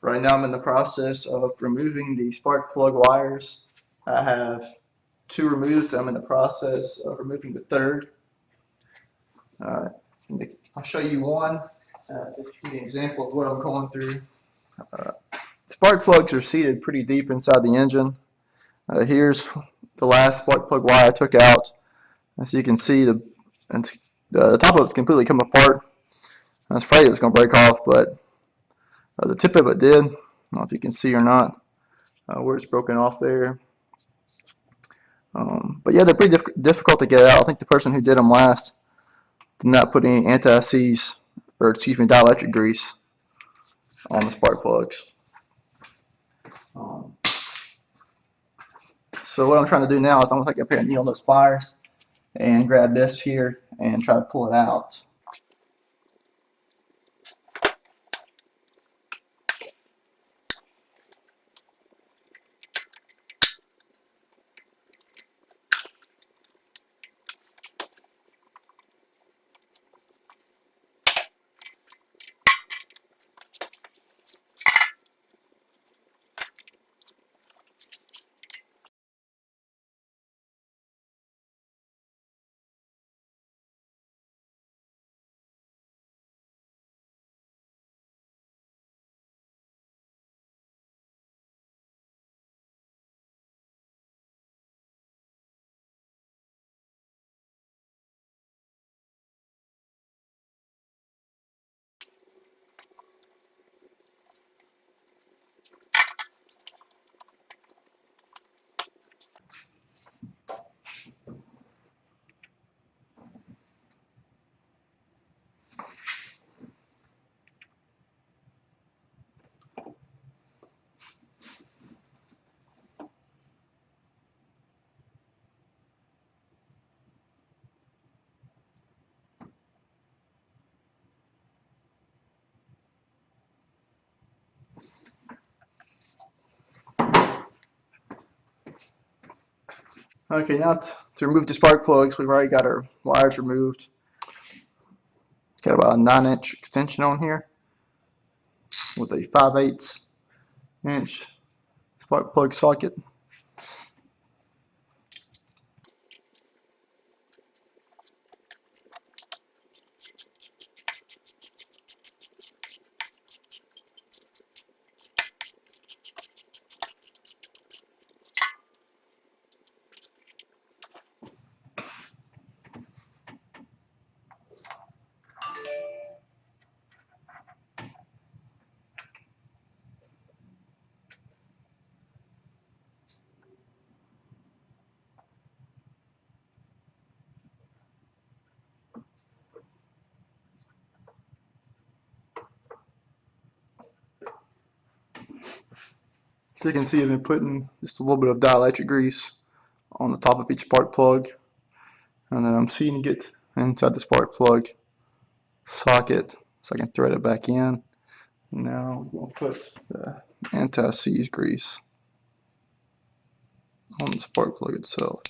Right now I'm in the process of removing the spark plug wires. I have two removed. I'm in the process of removing the third. Uh, I'll show you one to give you an example of what I'm going through. Uh, Spark plugs are seated pretty deep inside the engine. Here's the last spark plug wire I took out. As you can see, the top of it's completely come apart. I was afraid it was going to break off, but the tip of it did. I don't know if you can see or not where it's broken off there. But yeah, they're pretty difficult to get out. I think the person who did them last did not put any anti-seize, or excuse me, dielectric grease on the spark plugs. So what I'm trying to do now is I'm going to take a pair of needle nose pliers and grab this here and try to pull it out. Okay, now to remove the spark plugs, we've already got our wires removed. It's got about a 9-inch extension on here with a 5/8 inch spark plug socket. So you can see I've been putting just a little bit of dielectric grease on the top of each spark plug, and then I'm seeing it inside the spark plug socket so I can thread it back in. Now I'm going to put the anti-seize grease on the spark plug itself.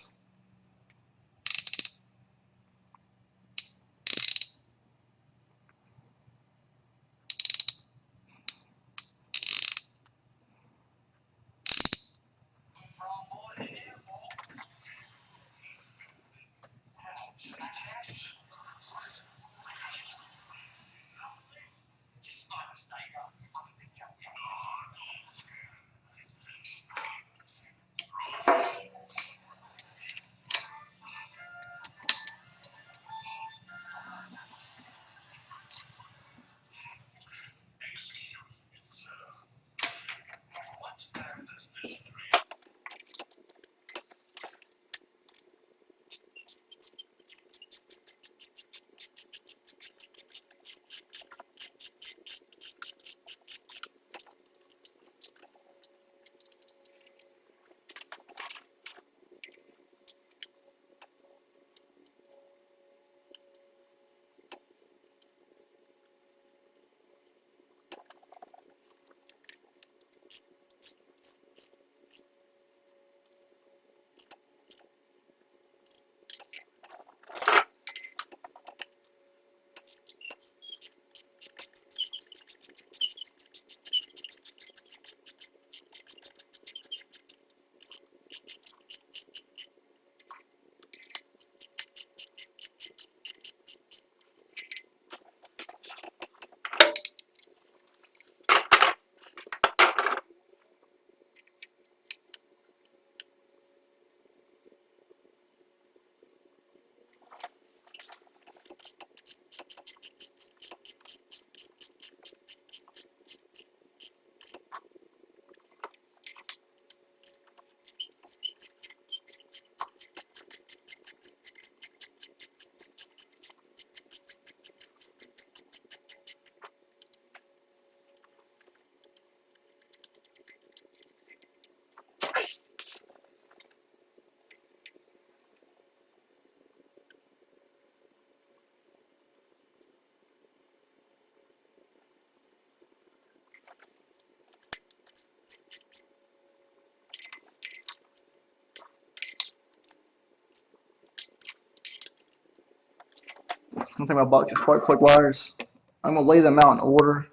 I'm taking my box of spark plug wires. I'm going to lay them out in order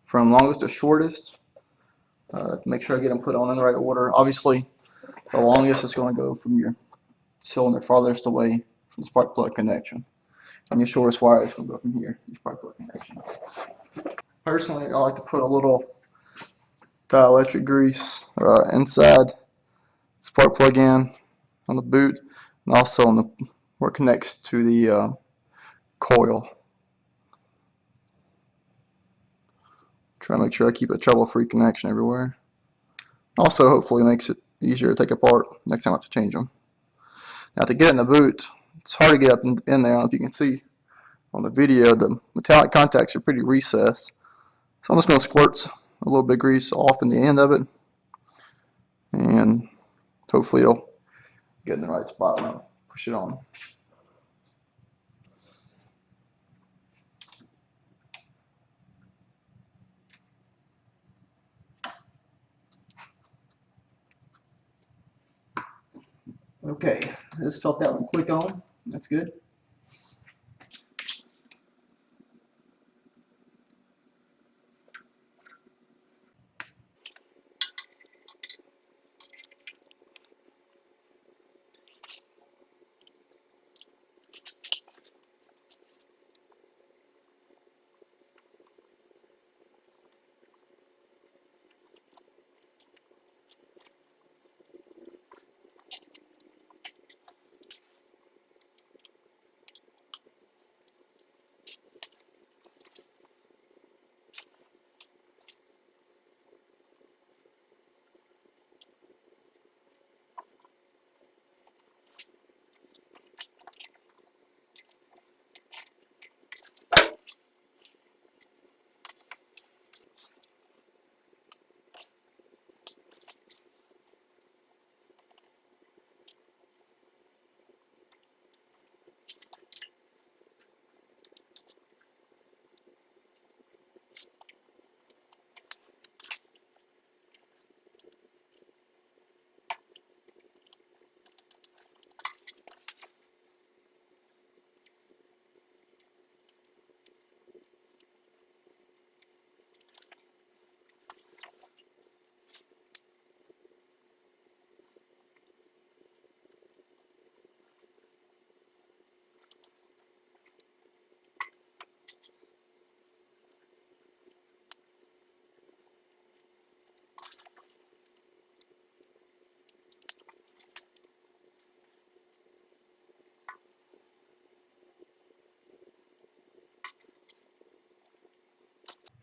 from longest to shortest to make sure I get them put on in the right order. Obviously, the longest is going to go from your cylinder farthest away from the spark plug connection. And your shortest wire is going to go from here, your spark plug connection. Personally, I like to put a little dielectric grease inside the spark plug in on the boot, and also on the where it connects to the coil. Try to make sure I keep a trouble-free connection everywhere. Also, hopefully makes it easier to take apart next time I have to change them. Now, to get in the boot, it's hard to get up in there. I don't know if you can see on the video, the metallic contacts are pretty recessed. So I'm just going to squirt a little bit of grease off in the end of it, and hopefully it'll get in the right spot when I push it on. Okay, I just felt that one click on. That's good.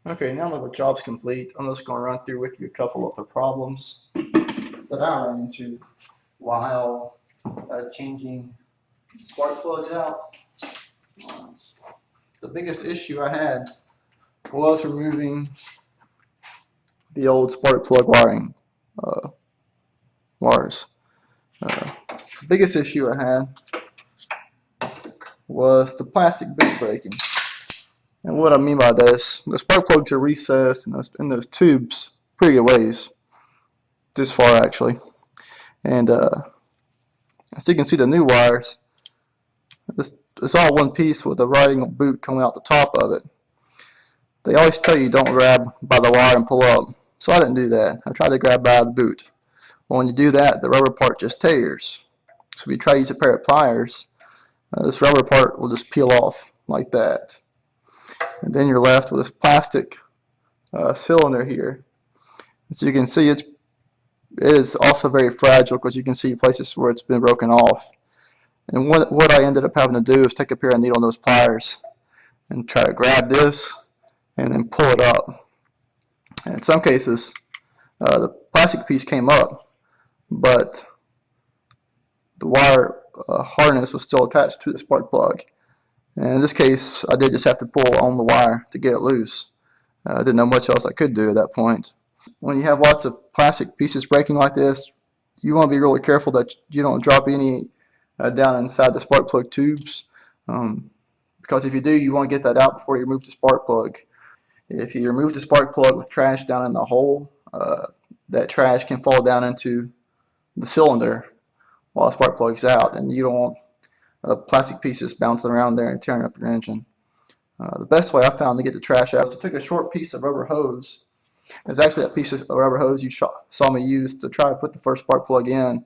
Okay, now that the job's complete, I'm just going to run through with you a couple of the problems that I ran into while changing spark plugs out. The biggest issue I had was removing the old spark plug wires. The biggest issue I had was the plastic boot breaking. And what I mean by this, the spark plugs are recessed in those tubes pretty good ways, this far actually. And as you can see, the new wires, it's all one piece with a riding boot coming out the top of it. They always tell you don't grab by the wire and pull up, so I didn't do that. I tried to grab by the boot. Well, when you do that, the rubber part just tears. So if you try to use a pair of pliers, this rubber part will just peel off like that. And then you're left with this plastic cylinder here. As you can see, it is also very fragile because you can see places where it's been broken off. And what I ended up having to do is take a pair of needle nose pliers and try to grab this and then pull it up. And in some cases, the plastic piece came up, but the wire harness was still attached to the spark plug. And in this case, I did just have to pull on the wire to get it loose. I didn't know much else I could do at that point. When you have lots of plastic pieces breaking like this, you want to be really careful that you don't drop any down inside the spark plug tubes. Because if you do, you want to get that out before you remove the spark plug. If you remove the spark plug with trash down in the hole, that trash can fall down into the cylinder while the spark plug is out, and you don't want plastic pieces bouncing around there and tearing up your engine. The best way I found to get the trash out is I took a short piece of rubber hose. It's actually that piece of rubber hose you saw me use to try to put the first spark plug in,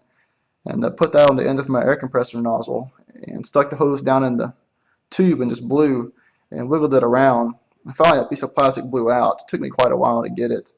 and put that on the end of my air compressor nozzle and stuck the hose down in the tube and just blew and wiggled it around. And finally that piece of plastic blew out. It took me quite a while to get it.